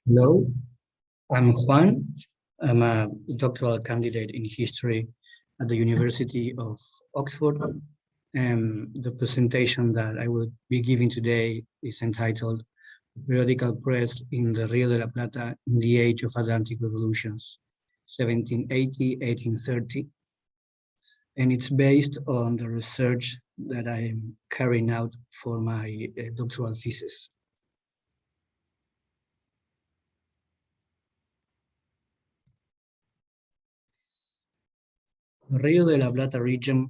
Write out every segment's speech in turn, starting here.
Hello, I'm Juan. I'm a doctoral candidate in history at the University of Oxford. And the presentation that I will be giving today is entitled Periodical Press in the Rio de la Plata in the Age of Atlantic Revolutions, 1780-1830. And it's based on the research that I'm carrying out for my doctoral thesis. The Rio de la Plata region,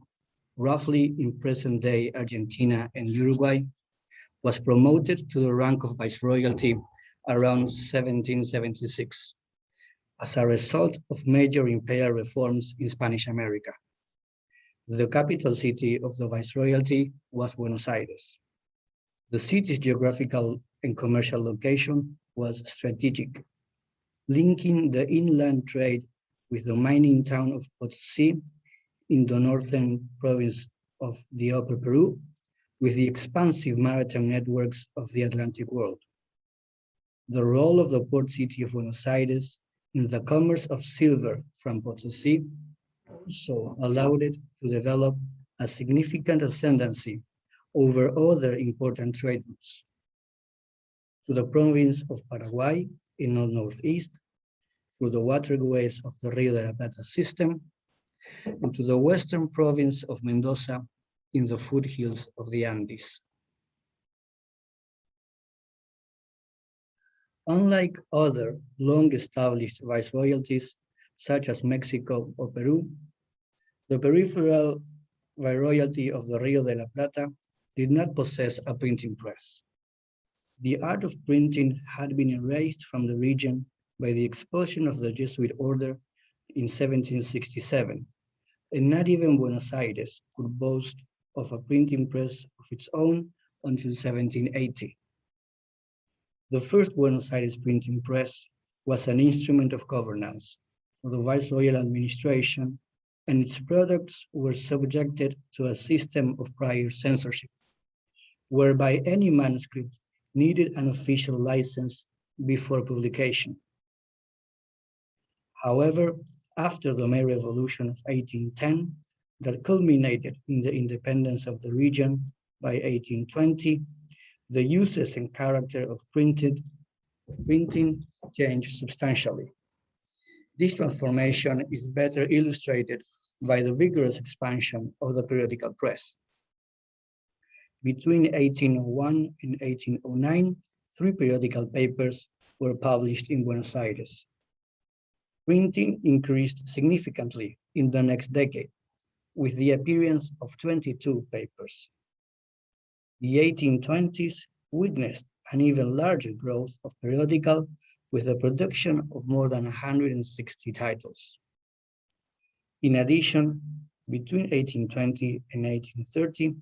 roughly in present-day Argentina and Uruguay, was promoted to the rank of viceroyalty around 1776 as a result of major imperial reforms in Spanish America. The capital city of the viceroyalty was Buenos Aires. The city's geographical and commercial location was strategic, linking the inland trade with the mining town of Potosí in the northern province of the Upper Peru, with the expansive maritime networks of the Atlantic world. The role of the port city of Buenos Aires in the commerce of silver from Potosí also allowed it to develop a significant ascendancy over other important trade routes. To the province of Paraguay in the northeast, through the waterways of the Rio de la Plata system, and to the western province of Mendoza in the foothills of the Andes. Unlike other long-established viceroyalties, such as Mexico or Peru, the peripheral viceroyalty of the Rio de la Plata did not possess a printing press. The art of printing had been erased from the region by the expulsion of the Jesuit order in 1767, and not even Buenos Aires could boast of a printing press of its own until 1780. The first Buenos Aires printing press was an instrument of governance for the viceroyal administration, and its products were subjected to a system of prior censorship, whereby any manuscript needed an official license before publication. However, after the May Revolution of 1810, that culminated in the independence of the region by 1820, the uses and character of printing changed substantially. This transformation is better illustrated by the vigorous expansion of the periodical press. Between 1801 and 1809, 3 periodical papers were published in Buenos Aires. Printing increased significantly in the next decade, with the appearance of 22 papers. The 1820s witnessed an even larger growth of periodical, with the production of more than 160 titles. In addition, between 1820 and 1830,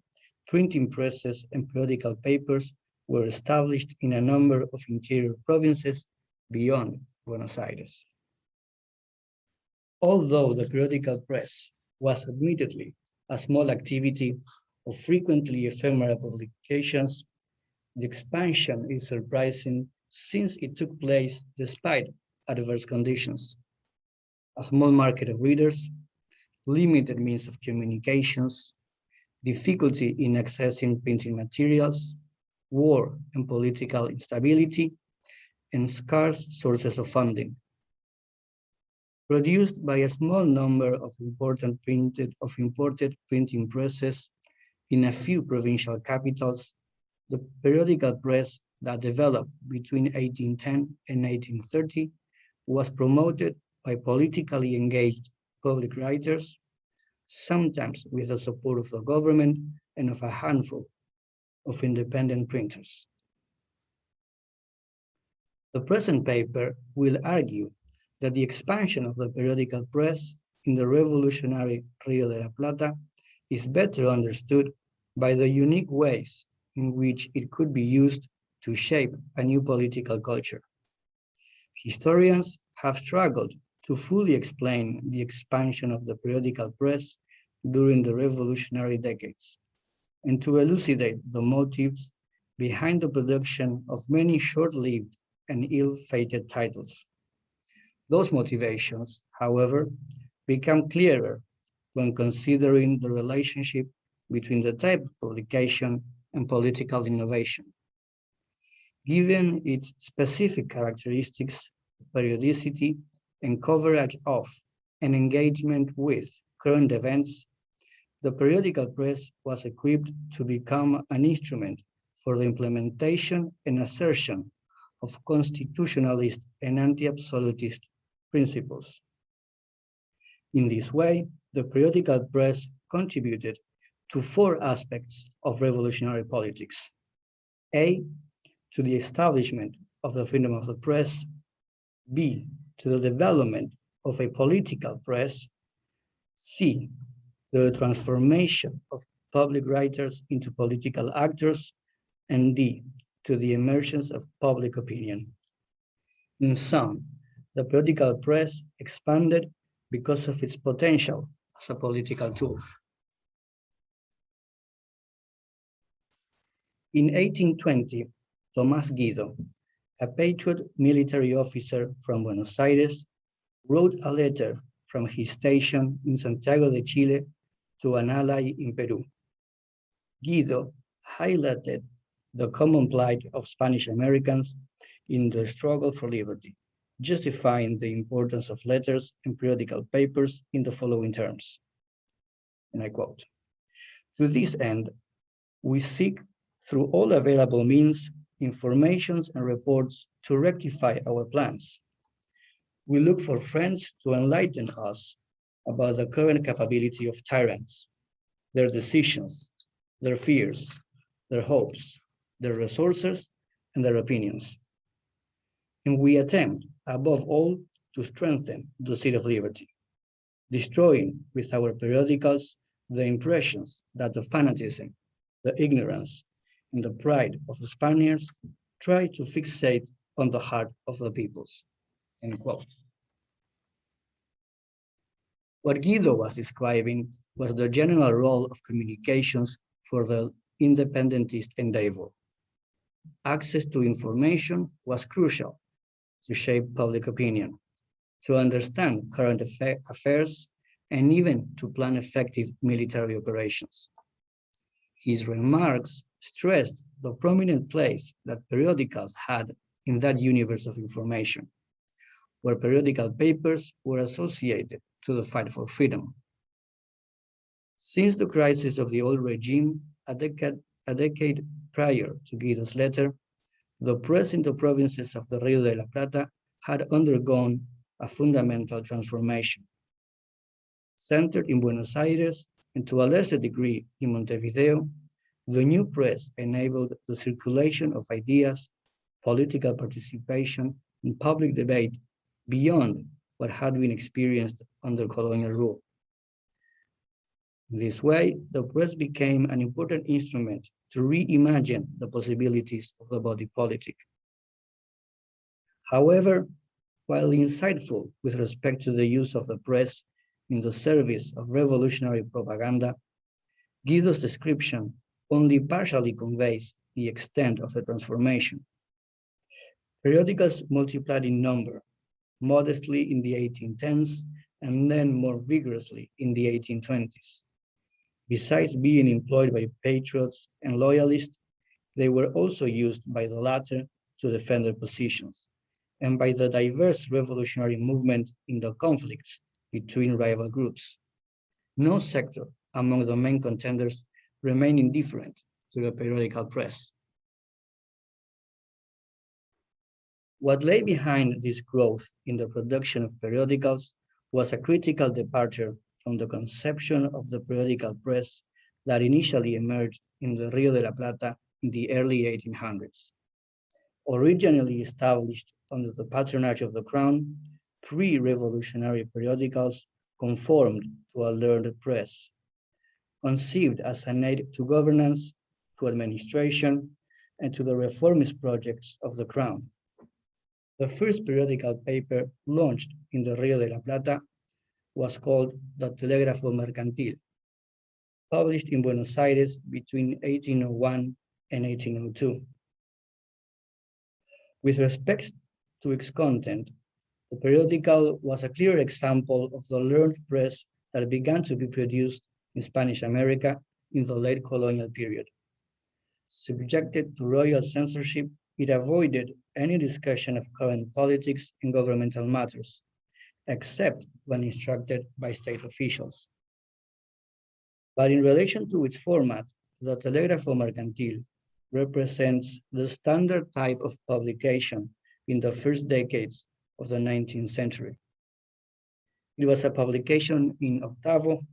printing presses and periodical papers were established in a number of interior provinces beyond Buenos Aires. Although the periodical press was admittedly a small activity of frequently ephemeral publications, the expansion is surprising since it took place despite adverse conditions. A small market of readers, limited means of communications, difficulty in accessing printing materials, war and political instability, and scarce sources of funding. Produced by a small number of imported printing presses in a few provincial capitals, the periodical press that developed between 1810 and 1830 was promoted by politically engaged public writers, sometimes with the support of the government and of a handful of independent printers. The present paper will argue that the expansion of the periodical press in the revolutionary Rio de la Plata is better understood by the unique ways in which it could be used to shape a new political culture. Historians have struggled to fully explain the expansion of the periodical press during the revolutionary decades, and to elucidate the motives behind the production of many short-lived and ill-fated titles. Those motivations, however, become clearer when considering the relationship between the type of publication and political innovation. Given its specific characteristics of periodicity and coverage of and engagement with current events, the periodical press was equipped to become an instrument for the implementation and assertion of constitutionalist and anti-absolutist principles. In this way, the periodical press contributed to four aspects of revolutionary politics. A, to the establishment of the freedom of the press. B, to the development of a political press. C, the transformation of public writers into political actors. And D, to the emergence of public opinion. In sum, the periodical press expanded because of its potential as a political tool. In 1820, Tomás Guido, a patriot military officer from Buenos Aires, wrote a letter from his station in Santiago de Chile to an ally in Peru. Guido highlighted the common plight of Spanish Americans in the struggle for liberty, justifying the importance of letters and periodical papers in the following terms, and I quote, "To this end, we seek through all available means, informations and reports to rectify our plans. We look for friends to enlighten us about the current capability of tyrants, their decisions, their fears, their hopes, their resources, and their opinions. And we attempt, above all, to strengthen the seat of liberty, destroying with our periodicals the impressions that the fanatism, the ignorance, and the pride of the Spaniards try to fixate on the heart of the peoples." End quote. What Guido was describing was the general role of communications for the independentist endeavor. Access to information was crucial to shape public opinion, to understand current affairs, and even to plan effective military operations. His remarks stressed the prominent place that periodicals had in that universe of information, where periodical papers were associated to the fight for freedom. Since the crisis of the old regime, a decade prior to Guido's letter, the press in the provinces of the Rio de la Plata had undergone a fundamental transformation. Centered in Buenos Aires and to a lesser degree in Montevideo, the new press enabled the circulation of ideas, political participation, and public debate beyond what had been experienced under colonial rule. In this way, the press became an important instrument to reimagine the possibilities of the body politic. However, while insightful with respect to the use of the press in the service of revolutionary propaganda, Guido's description only partially conveys the extent of the transformation. Periodicals multiplied in number, modestly in the 1810s and then more vigorously in the 1820s. Besides being employed by patriots and loyalists, they were also used by the latter to defend their positions, and by the diverse revolutionary movement in the conflicts between rival groups. No sector among the main contenders remained indifferent to the periodical press. What lay behind this growth in the production of periodicals was a critical departure from the conception of the periodical press that initially emerged in the Rio de la Plata in the early 1800s. Originally established under the patronage of the crown, pre-revolutionary periodicals conformed to a learned press, conceived as an aid to governance, to administration, and to the reformist projects of the crown. The first periodical paper launched in the Rio de la Plata was called the Telégrafo Mercantil, published in Buenos Aires between 1801 and 1802. With respect to its content, the periodical was a clear example of the learned press that began to be produced in Spanish America in the late colonial period. Subjected to royal censorship, it avoided any discussion of current politics and governmental matters, except when instructed by state officials. But in relation to its format, the Telégrafo Mercantil represents the standard type of publication in the first decades of the 19th century. It was a publication in octavo,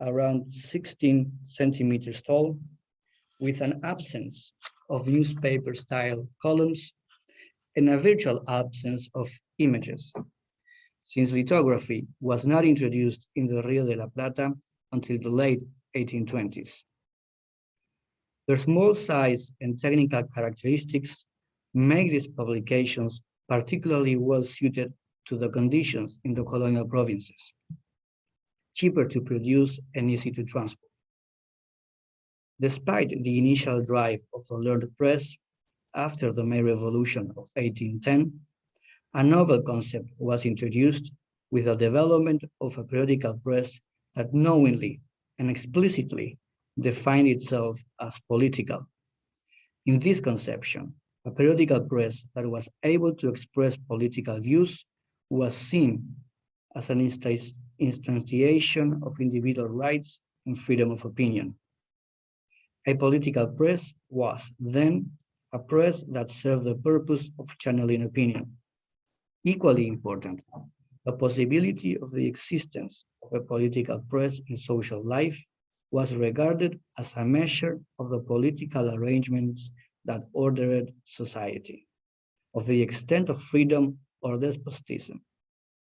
around 16 centimeters tall, with an absence of newspaper-style columns and a virtual absence of images, since lithography was not introduced in the Rio de la Plata until the late 1820s. Their small size and technical characteristics make these publications particularly well suited to the conditions in the colonial provinces, cheaper to produce and easy to transport. Despite the initial drive of the learned press, after the May Revolution of 1810, a novel concept was introduced with the development of a periodical press that knowingly and explicitly defined itself as political. In this conception, a periodical press that was able to express political views was seen as an instantiation of individual rights and freedom of opinion. A political press was, then, a press that served the purpose of channeling opinion. Equally important, the possibility of the existence of a political press in social life was regarded as a measure of the political arrangements that ordered society, of the extent of freedom or despotism,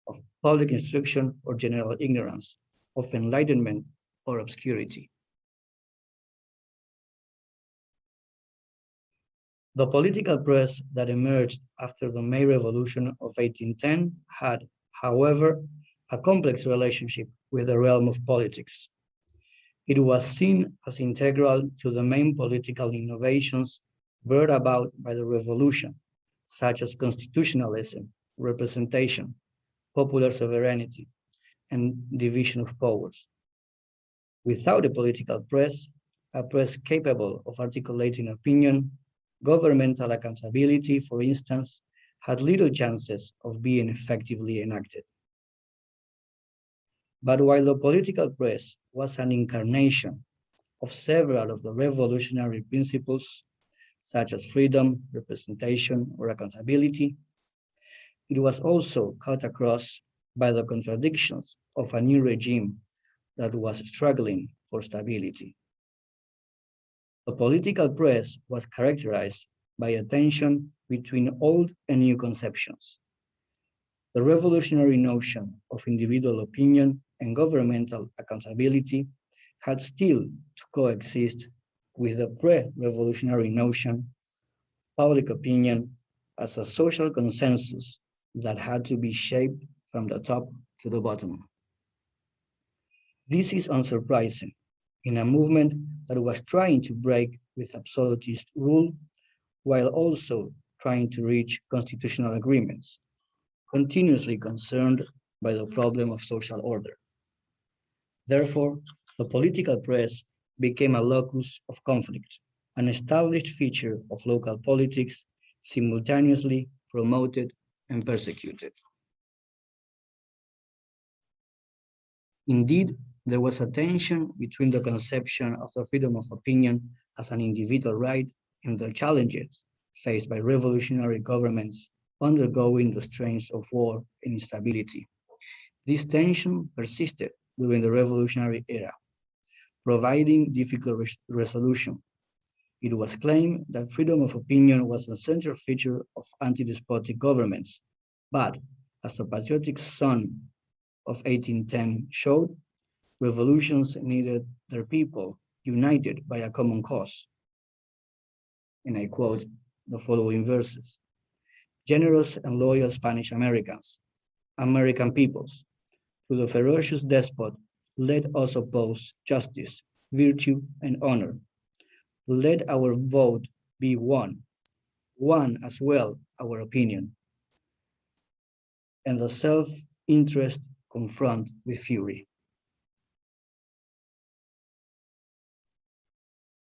of public instruction or general ignorance, of enlightenment or obscurity. The political press that emerged after the May Revolution of 1810 had, however, a complex relationship with the realm of politics. It was seen as integral to the main political innovations brought about by the revolution, such as constitutionalism, representation, popular sovereignty, and division of powers. Without a political press, a press capable of articulating opinion, governmental accountability, for instance, had little chances of being effectively enacted. But while the political press was an incarnation of several of the revolutionary principles, such as freedom, representation, or accountability, it was also cut across by the contradictions of a new regime that was struggling for stability. The political press was characterized by a tension between old and new conceptions. The revolutionary notion of individual opinion and governmental accountability had still to coexist with the pre-revolutionary notion of public opinion as a social consensus that had to be shaped from the top to the bottom. This is unsurprising in a movement that was trying to break with absolutist rule while also trying to reach constitutional agreements, continuously concerned by the problem of social order. Therefore, the political press became a locus of conflict, an established feature of local politics, simultaneously promoted and persecuted. Indeed, there was a tension between the conception of the freedom of opinion as an individual right and the challenges faced by revolutionary governments undergoing the strains of war and instability. This tension persisted during the revolutionary era, providing difficult resolution. It was claimed that freedom of opinion was a central feature of anti-despotic governments, but as the patriotic sun of 1810 showed, revolutions needed their people united by a common cause. And I quote the following verses: "Generous and loyal Spanish Americans, American peoples, to the ferocious despot, let us oppose justice, virtue, and honor. Let our vote be one. one as well our opinion, and the self-interest confront with fury.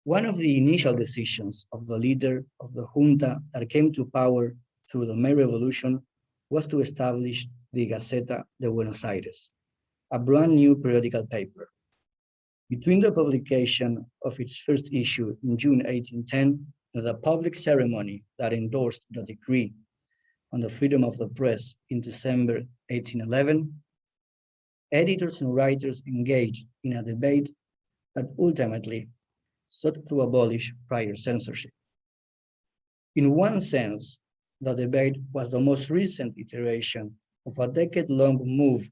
One of the initial decisions of the leader of the junta that came to power through the May Revolution was to establish the Gaceta de Buenos Aires, a brand new periodical paper. Between the publication of its first issue in June 1810 and the public ceremony that endorsed the decree on the freedom of the press in December 1811, editors and writers engaged in a debate that ultimately sought to abolish prior censorship. In one sense, the debate was the most recent iteration of a decade-long move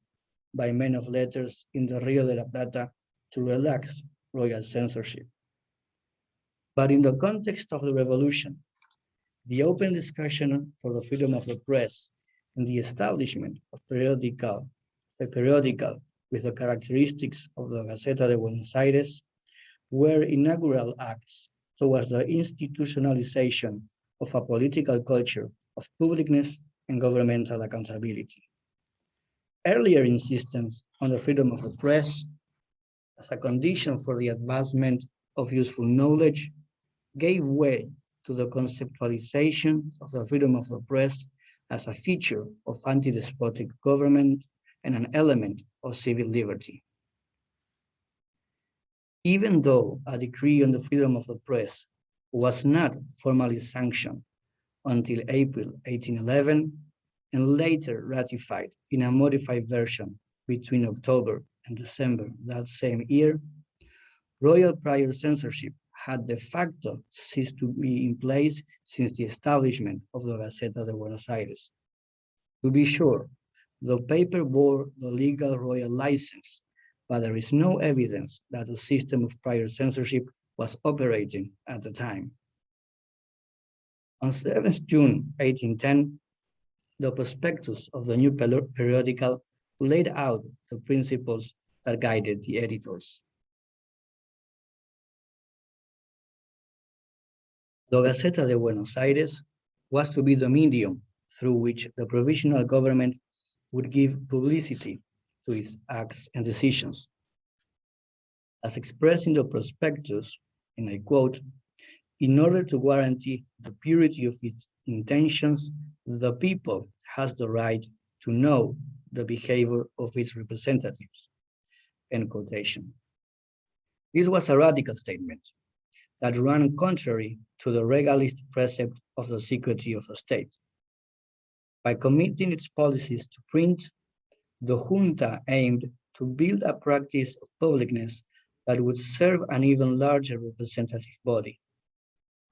by men of letters in the Rio de la Plata to relax royal censorship. But in the context of the revolution, the open discussion for the freedom of the press and the establishment of a periodical with the characteristics of the Gaceta de Buenos Aires were inaugural acts towards the institutionalization of a political culture of publicness and governmental accountability. Earlier insistence on the freedom of the press as a condition for the advancement of useful knowledge gave way to the conceptualization of the freedom of the press as a feature of anti-despotic government and an element of civil liberty. Even though a decree on the freedom of the press was not formally sanctioned until April 1811 and later ratified in a modified version between October and December that same year, royal prior censorship had de facto ceased to be in place since the establishment of the Gaceta de Buenos Aires. To be sure, the paper bore the legal royal license, but there is no evidence that a system of prior censorship was operating at the time. On 7th June 1810, the prospectus of the new periodical laid out the principles that guided the editors. The Gaceta de Buenos Aires was to be the medium through which the provisional government would give publicity to its acts and decisions. As expressed in the prospectus, and I quote, "In order to guarantee the purity of its intentions, the people has the right to know the behavior of its representatives," end quotation. This was a radical statement that ran contrary to the regalist precept of the secrecy of the state. By committing its policies to print, the junta aimed to build a practice of publicness that would serve an even larger representative body,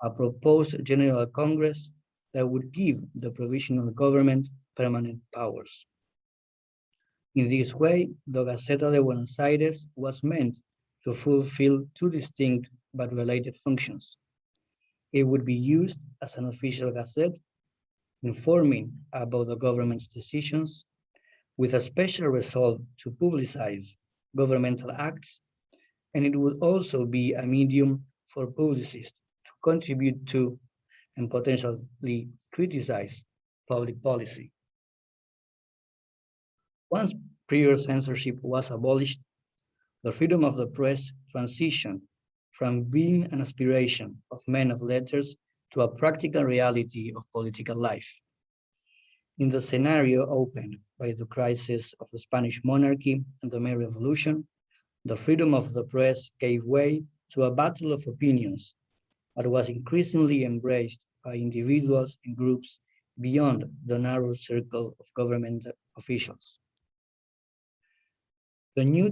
a proposed General Congress that would give the provisional government permanent powers. In this way, the Gaceta de Buenos Aires was meant to fulfill two distinct but related functions. It would be used as an official gazette, informing about the government's decisions, with a special resolve to publicize governmental acts, and it would also be a medium for publicists to contribute to and potentially criticize public policy. Once prior censorship was abolished, the freedom of the press transitioned from being an aspiration of men of letters to a practical reality of political life. In the scenario opened by the crisis of the Spanish monarchy and the May Revolution, the freedom of the press gave way to a battle of opinions that was increasingly embraced by individuals and groups beyond the narrow circle of government officials. The new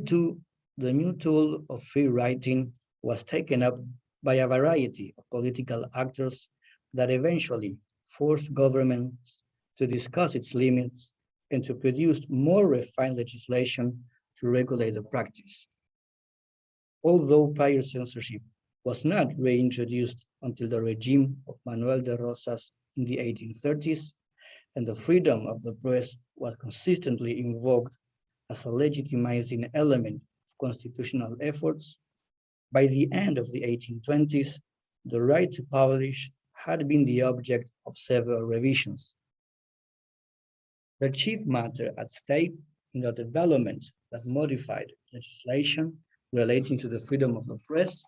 tool of free writing was taken up by a variety of political actors that eventually forced governments to discuss its limits and to produce more refined legislation to regulate the practice. Although prior censorship was not reintroduced until the regime of Manuel de Rosas in the 1830s, and the freedom of the press was consistently invoked as a legitimizing element of constitutional efforts, by the end of the 1820s, the right to publish had been the object of several revisions. The chief matter at stake in the developments that modified legislation relating to the freedom of the press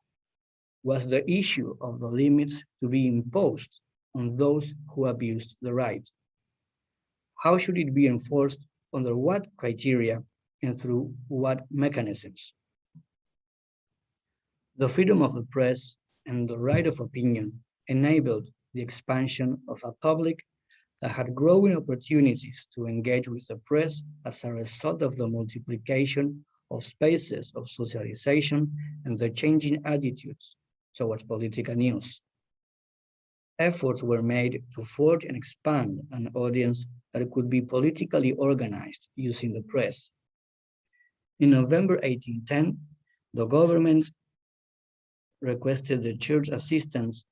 was the issue of the limits to be imposed on those who abused the right. How should it be enforced, under what criteria, and through what mechanisms? The freedom of the press and the right of opinion enabled the expansion of a public that had growing opportunities to engage with the press as a result of the multiplication of spaces of socialization and the changing attitudes towards political news. Efforts were made to forge and expand an audience that could be politically organized using the press. In November 1810, the government requested the church assistance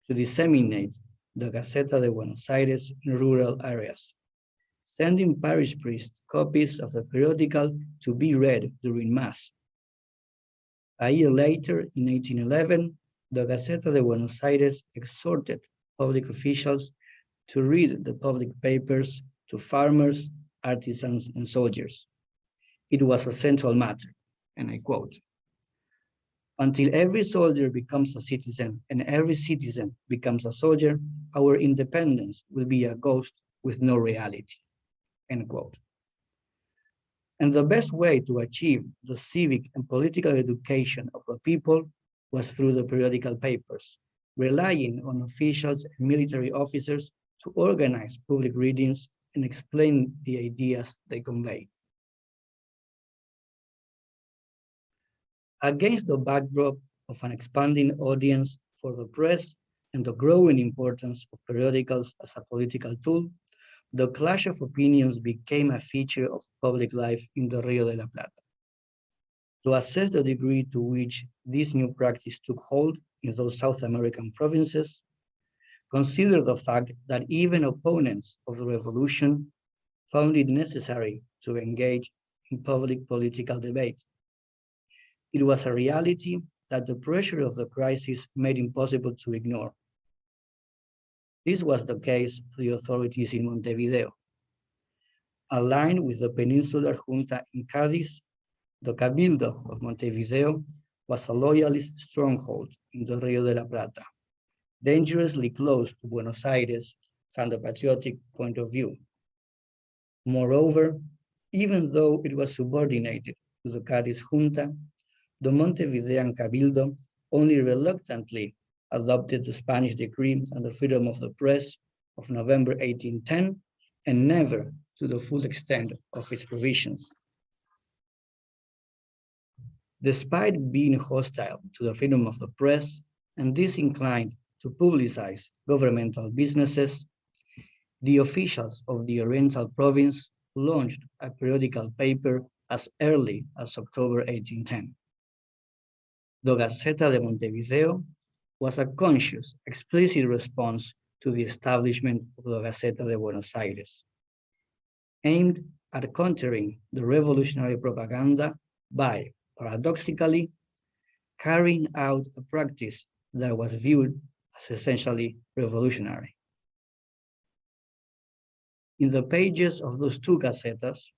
to disseminate the Gaceta de Buenos Aires in rural areas, sending parish priests copies of the periodical to be read during Mass. A year later, in 1811, the Gaceta de Buenos Aires exhorted public officials to read the public papers to farmers, artisans, and soldiers. It was a central matter, and I quote, "Until every soldier becomes a citizen and every citizen becomes a soldier, our independence will be a ghost with no reality," end quote. And the best way to achieve the civic and political education of the people was through the periodical papers, relying on officials and military officers to organize public readings and explain the ideas they convey. Against the backdrop of an expanding audience for the press and the growing importance of periodicals as a political tool, the clash of opinions became a feature of public life in the Rio de la Plata. To assess the degree to which this new practice took hold in those South American provinces, consider the fact that even opponents of the revolution found it necessary to engage in public political debate. It was a reality that the pressure of the crisis made impossible to ignore. This was the case for the authorities in Montevideo. Aligned with the Peninsular Junta in Cadiz, the Cabildo of Montevideo was a loyalist stronghold in the Rio de la Plata, dangerously close to Buenos Aires from the patriotic point of view. Moreover, even though it was subordinated to the Cadiz Junta, the Montevidean Cabildo only reluctantly adopted the Spanish decree on the freedom of the press of November 1810, and never to the full extent of its provisions. Despite being hostile to the freedom of the press and disinclined to publicize governmental businesses, the officials of the Oriental province launched a periodical paper as early as October 1810. The Gaceta de Montevideo was a conscious, explicit response to the establishment of the Gaceta de Buenos Aires, aimed at countering the revolutionary propaganda by, paradoxically, carrying out a practice that was viewed as essentially revolutionary. In the pages of those two gacetas,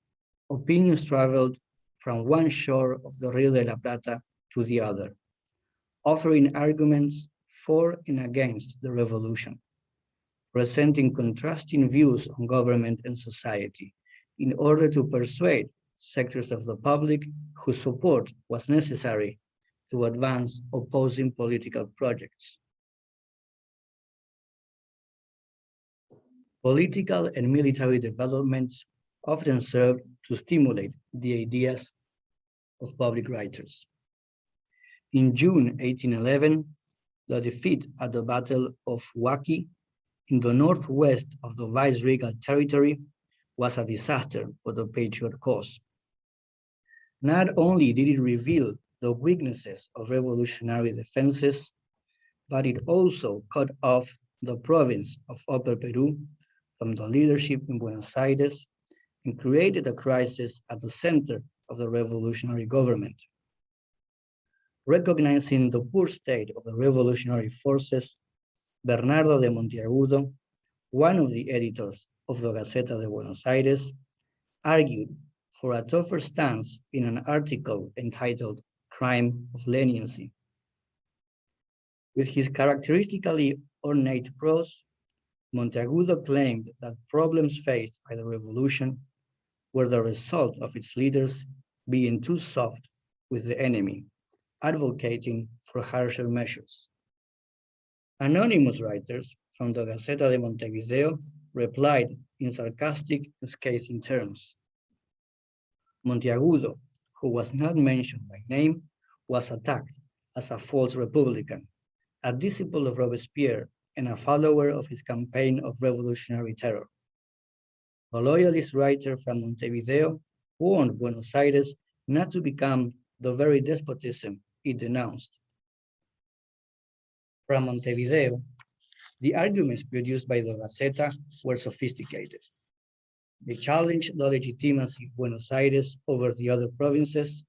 opinions traveled from one shore of the Rio de la Plata to the other, offering arguments for and against the revolution, presenting contrasting views on government and society in order to persuade sectors of the public whose support was necessary to advance opposing political projects. Political and military developments often served to stimulate the ideas of public writers. In June 1811, the defeat at the Battle of Huaqui in the northwest of the viceregal territory was a disaster for the patriot cause. Not only did it reveal the weaknesses of revolutionary defenses, but it also cut off the province of Upper Peru from the leadership in Buenos Aires and created a crisis at the center of the revolutionary government. Recognizing the poor state of the revolutionary forces, Bernardo de Monteagudo, one of the editors of the Gaceta de Buenos Aires, argued for a tougher stance in an article entitled Crime of Leniency. With his characteristically ornate prose, Monteagudo claimed that problems faced by the revolution were the result of its leaders being too soft with the enemy, advocating for harsher measures. Anonymous writers from the Gaceta de Montevideo replied in sarcastic, scathing terms. Monteagudo, who was not mentioned by name, was attacked as a false Republican, a disciple of Robespierre and a follower of his campaign of revolutionary terror. The loyalist writer from Montevideo warned Buenos Aires not to become the very despotism it denounced. From Montevideo, the arguments produced by the Gaceta were sophisticated. They challenged the legitimacy of Buenos Aires over the other provinces.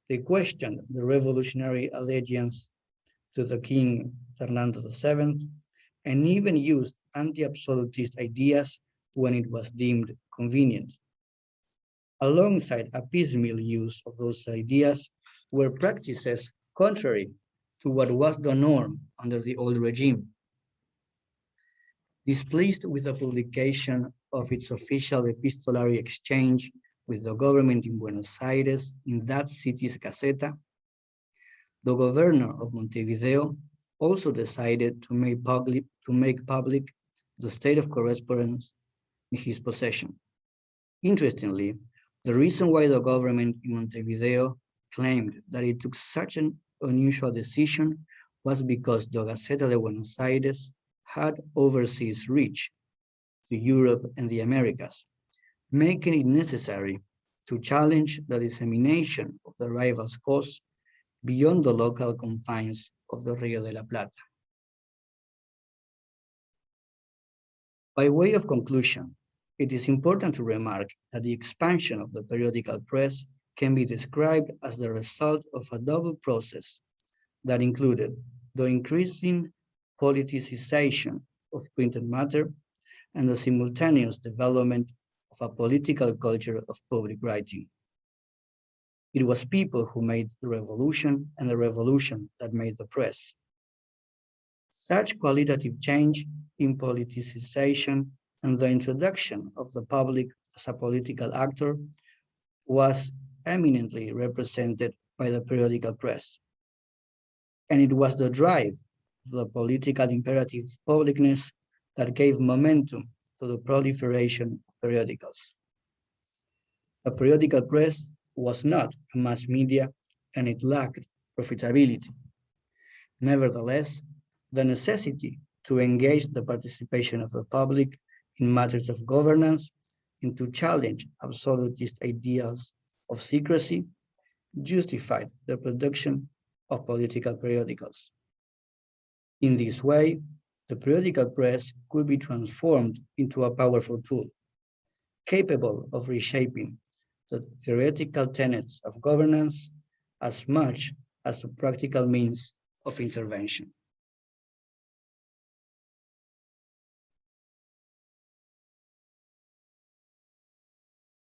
They questioned the revolutionary allegiance to the King Fernando VII, and even used anti-absolutist ideas when it was deemed convenient. Alongside a piecemeal use of those ideas were practices contrary to what was the norm under the old regime. Displeased with the publication of its official epistolary exchange with the government in Buenos Aires in that city's Gaceta, the governor of Montevideo also decided to make public the state of correspondence in his possession. Interestingly, the reason why the government in Montevideo claimed that it took such an unusual decision was because the Gaceta de Buenos Aires had overseas reach to Europe and the Americas, making it necessary to challenge the dissemination of the rival's cause beyond the local confines of the Rio de la Plata. By way of conclusion, it is important to remark that the expansion of the periodical press can be described as the result of a double process that included the increasing politicization of printed matter and the simultaneous development of a political culture of public writing. It was people who made the revolution and the revolution that made the press. Such qualitative change in politicization and the introduction of the public as a political actor was eminently represented by the periodical press. And it was the drive of the political imperative publicness that gave momentum to the proliferation of periodicals. A periodical press was not a mass media and it lacked profitability. Nevertheless, the necessity to engage the participation of the public in matters of governance and to challenge absolutist ideals of secrecy justified the production of political periodicals. In this way, the periodical press could be transformed into a powerful tool, capable of reshaping the theoretical tenets of governance as much as the practical means of intervention.